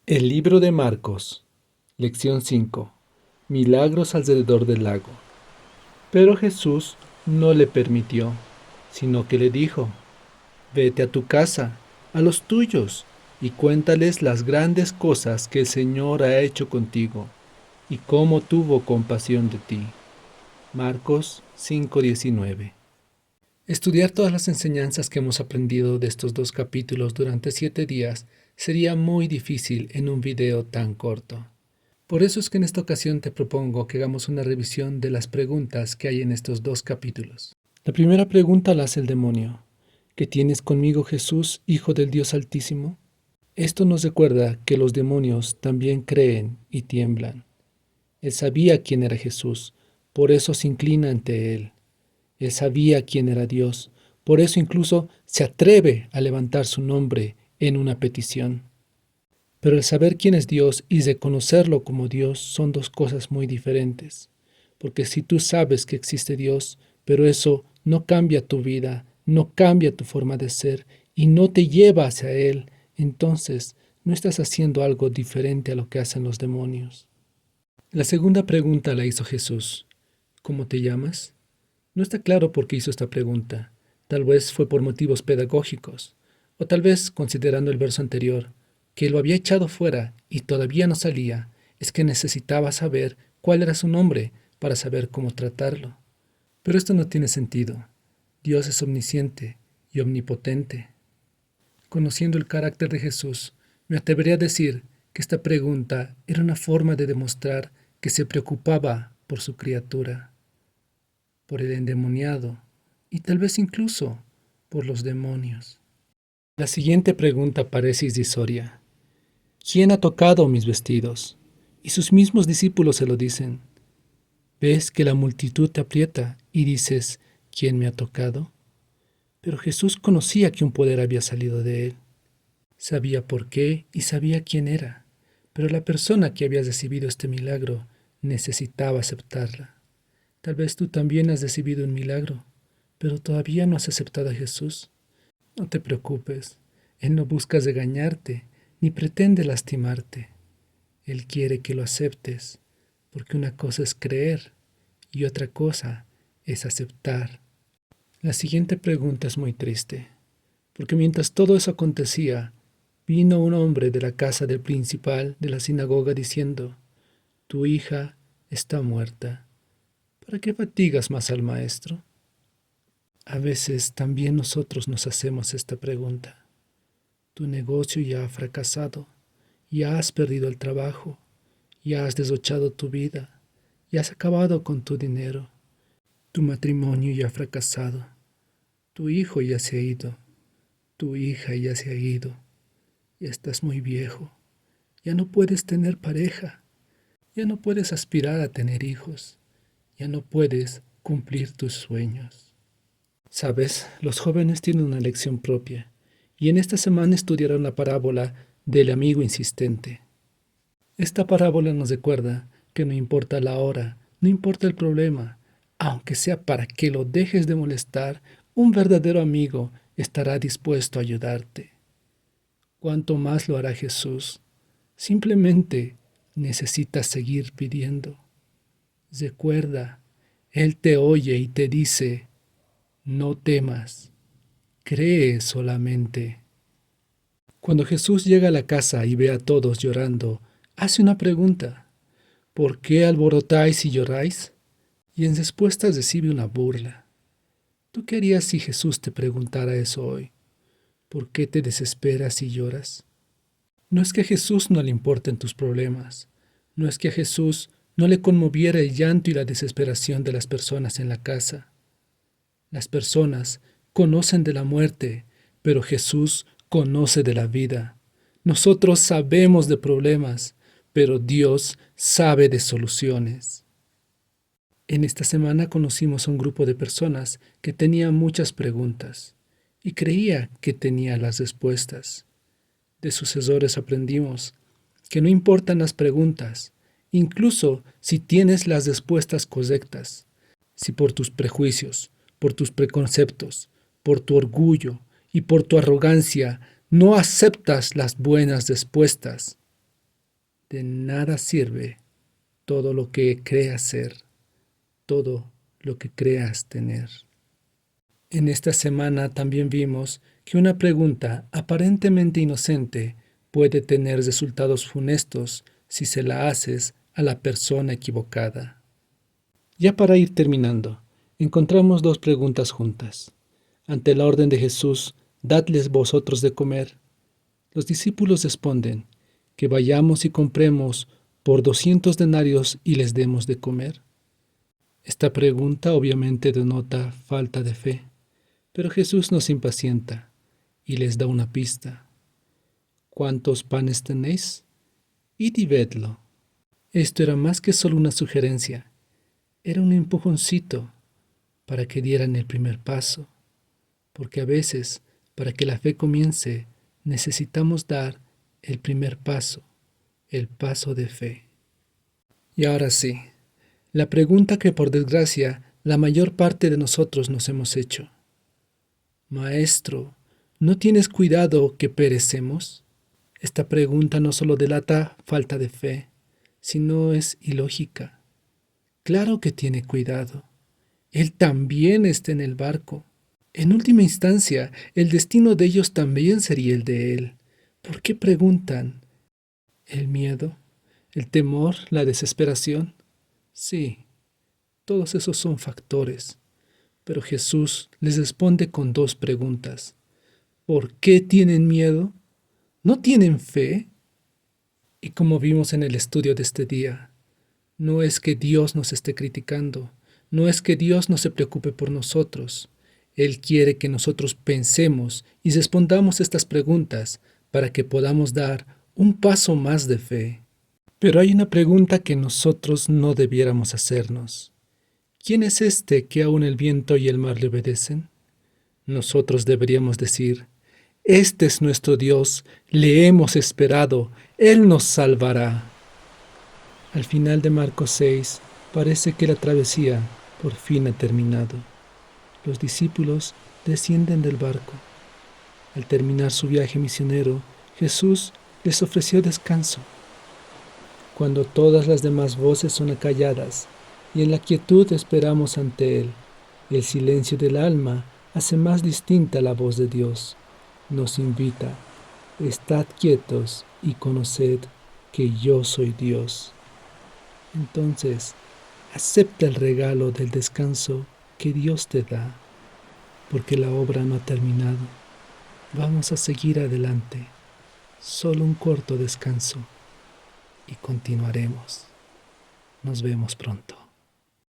El libro de Marcos, lección 5. Milagros alrededor del lago. Pero Jesús no le permitió, sino que le dijo: Vete a tu casa, a los tuyos, y cuéntales las grandes cosas que el Señor ha hecho contigo, y cómo tuvo compasión de ti. Marcos 5:19. Estudiar todas las enseñanzas que hemos aprendido de estos dos capítulos durante 7 días sería muy difícil en un video tan corto. Por eso es que en esta ocasión te propongo que hagamos una revisión de las preguntas que hay en estos dos capítulos. La primera pregunta la hace el demonio: ¿Qué tienes conmigo, Jesús, Hijo del Dios Altísimo? Esto nos recuerda que los demonios también creen y tiemblan. Él sabía quién era Jesús, por eso se inclina ante él. Él sabía quién era Dios, por eso incluso se atreve a levantar su nombre en una petición. Pero el saber quién es Dios y reconocerlo como Dios son dos cosas muy diferentes. Porque si tú sabes que existe Dios, pero eso no cambia tu vida, no cambia tu forma de ser y no te lleva hacia Él, entonces no estás haciendo algo diferente a lo que hacen los demonios. La segunda pregunta la hizo Jesús: ¿Cómo te llamas? No está claro por qué hizo esta pregunta. Tal vez fue por motivos pedagógicos, o tal vez, considerando el verso anterior, que lo había echado fuera y todavía no salía, es que necesitaba saber cuál era su nombre para saber cómo tratarlo. Pero esto no tiene sentido. Dios es omnisciente y omnipotente. Conociendo el carácter de Jesús, me atrevería a decir que esta pregunta era una forma de demostrar que se preocupaba por su criatura, por el endemoniado y tal vez incluso por los demonios. La siguiente pregunta parece irrisoria: ¿Quién ha tocado mis vestidos? Y sus mismos discípulos se lo dicen. ¿Ves que la multitud te aprieta y dices: ¿Quién me ha tocado? Pero Jesús conocía que un poder había salido de él. Sabía por qué y sabía quién era, pero la persona que había recibido este milagro necesitaba aceptarla. Tal vez tú también has recibido un milagro, pero todavía no has aceptado a Jesús. No te preocupes, Él no busca regañarte, ni pretende lastimarte. Él quiere que lo aceptes, porque una cosa es creer y otra cosa es aceptar. La siguiente pregunta es muy triste, porque mientras todo eso acontecía, vino un hombre de la casa del principal de la sinagoga diciendo: Tu hija está muerta. ¿Para qué fatigas más al maestro? A veces también nosotros nos hacemos esta pregunta. Tu negocio ya ha fracasado, ya has perdido el trabajo, ya has derrochado tu vida, ya has acabado con tu dinero. Tu matrimonio ya ha fracasado, tu hijo ya se ha ido, tu hija ya se ha ido, ya estás muy viejo, ya no puedes tener pareja, ya no puedes aspirar a tener hijos, ya no puedes cumplir tus sueños. Sabes, los jóvenes tienen una lección propia, y en esta semana estudiaron la parábola del amigo insistente. Esta parábola nos recuerda que no importa la hora, no importa el problema, aunque sea para que lo dejes de molestar, un verdadero amigo estará dispuesto a ayudarte. ¿Cuánto más lo hará Jesús? Simplemente necesitas seguir pidiendo. Recuerda, Él te oye y te dice: no temas, cree solamente. Cuando Jesús llega a la casa y ve a todos llorando, hace una pregunta: ¿por qué alborotáis y lloráis? Y en respuesta recibe una burla. ¿Tú qué harías si Jesús te preguntara eso hoy? ¿Por qué te desesperas y lloras? No es que a Jesús no le importen tus problemas, no es que a Jesús no le conmoviera el llanto y la desesperación de las personas en la casa. Las personas conocen de la muerte, pero Jesús conoce de la vida. Nosotros sabemos de problemas, pero Dios sabe de soluciones. En esta semana conocimos a un grupo de personas que tenía muchas preguntas y creía que tenía las respuestas. De sus errores aprendimos que no importan las preguntas, incluso si tienes las respuestas correctas, si por tus prejuicios, por tus preconceptos, por tu orgullo y por tu arrogancia no aceptas las buenas respuestas, De nada sirve todo lo que creas ser, todo lo que creas tener. En esta semana también vimos que una pregunta aparentemente inocente puede tener resultados funestos si se la haces a la persona equivocada. Ya para ir terminando, encontramos dos preguntas juntas. Ante la orden de Jesús, dadles vosotros de comer. Los discípulos responden, que vayamos y compremos por 200 denarios y les demos de comer. Esta pregunta obviamente denota falta de fe, pero Jesús nos impacienta y les da una pista. ¿Cuántos panes tenéis? Id y vedlo. Esto era más que solo una sugerencia, era un empujoncito para que dieran el primer paso, porque a veces, para que la fe comience, necesitamos dar el primer paso, el paso de fe. Y ahora sí, la pregunta que por desgracia la mayor parte de nosotros nos hemos hecho. Maestro, ¿no tienes cuidado que perecemos? Esta pregunta no solo delata falta de fe, sino es ilógica. Claro que tiene cuidado. Él también está en el barco. En última instancia, el destino de ellos también sería el de él. ¿Por qué preguntan? ¿El miedo? ¿El temor? ¿La desesperación? Sí, todos esos son factores. Pero Jesús les responde con dos preguntas. ¿Por qué tienen miedo? ¿No tienen fe? Y como vimos en el estudio de este día, no es que Dios nos esté criticando, no es que Dios no se preocupe por nosotros. Él quiere que nosotros pensemos y respondamos estas preguntas para que podamos dar un paso más de fe. Pero hay una pregunta que nosotros no debiéramos hacernos. ¿Quién es este que aún el viento y el mar le obedecen? Nosotros deberíamos decir, este es nuestro Dios, le hemos esperado, Él nos salvará. Al final de Marcos 6, parece que la travesía por fin ha terminado. Los discípulos descienden del barco. Al terminar su viaje misionero, Jesús les ofreció descanso. Cuando todas las demás voces son acalladas y en la quietud esperamos ante Él, el silencio del alma hace más distinta la voz de Dios. Nos invita, estad quietos y conoced que yo soy Dios. Entonces, acepta el regalo del descanso que Dios te da, porque la obra no ha terminado. Vamos a seguir adelante, solo un corto descanso y continuaremos. Nos vemos pronto.